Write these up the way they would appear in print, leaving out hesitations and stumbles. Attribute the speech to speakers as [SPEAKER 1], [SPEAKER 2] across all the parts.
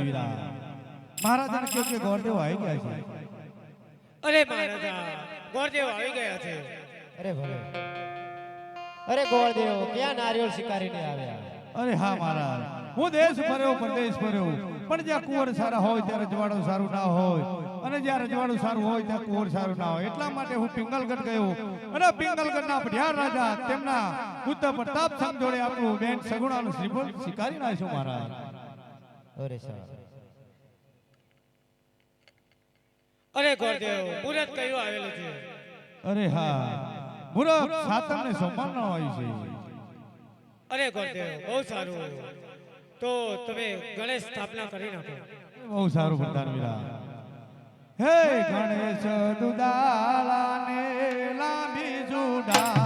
[SPEAKER 1] દેવીરા મહારાજાને કહ્યું કે ગોરદેવ આવી ગયા છે.
[SPEAKER 2] અરે મહારાજા ગોરદેવ આવી ગયા છે.
[SPEAKER 3] અરે ભલે અરે ગોરદેવ ક્યાં નારિયેળ શિકારીને આવ્યા?
[SPEAKER 1] અરે હા મહારાજ હું દેશ ફર્યો પરદેશ ફર્યો પણ જ્યાં કુંવર સારા હોય ત્યાં રજવાડું સારું ના હોય અને જ્યાં રજવાડું સારું હોય ત્યાં કુંવર સારું ના હોય એટલા માટે હું પિંગલગઢ ગયો અને પિંગલગઢના પઢિયાર રાજા તેમના પુત્ર પ્રતાપ સંગ જોડે આપણું બેન સગુણાનું શ્રીફળ શિકારી નાખ્યું મહારાજ.
[SPEAKER 3] અરે સાહેબ
[SPEAKER 2] અરે ગોરદેવ મુરત કયું આવેલું છે?
[SPEAKER 1] અરે હા મુરત સાતમ ને સોમવાર નો હોય છે.
[SPEAKER 2] અરે ગોરદેવ બહુ સારું તો તમે ગણેશ સ્થાપના કરી નાખો.
[SPEAKER 1] બહુ સારું પ્રધાન વીરા. હે ગણેશ દુદાલા ને લાંબી જુડાલા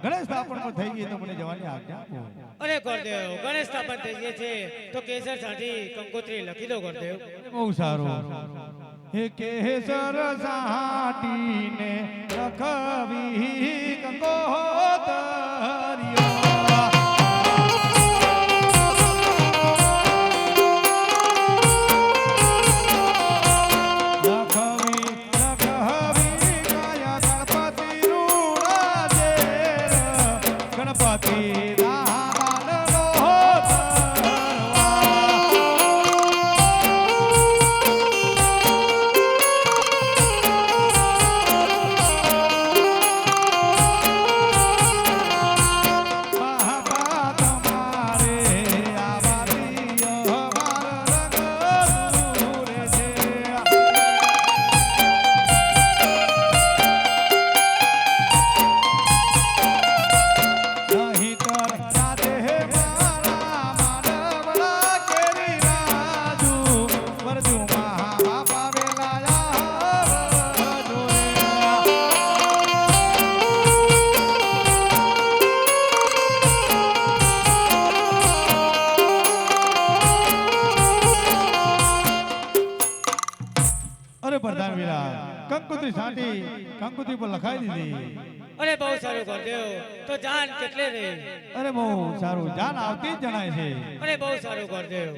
[SPEAKER 1] ગણેશ સ્થાપન પર થઈ ગઈ તો મને જવાની આજ્ઞા આપો.
[SPEAKER 2] અરે ગોરદેવ ગણેશ સ્થાપન થઈ ગઈ છે તો કેસર સાથી કંકોત્રી લખી દો ગોરદેવ.
[SPEAKER 1] બહુ સારું. હે કેસર સાટીને લખવી કંકોત્રીઓ પ્રધાન વીરા કંકોત્રી સાટી કંકોત્રી પર લખાઈ દીધી.
[SPEAKER 2] અરે બહુ સારું ગોરદેવ તો જાન કેટલે રે?
[SPEAKER 1] અરે બહુ સારું જાન આવતી જ જણાય છે.
[SPEAKER 2] અરે બહુ સારું ગોરદેવ.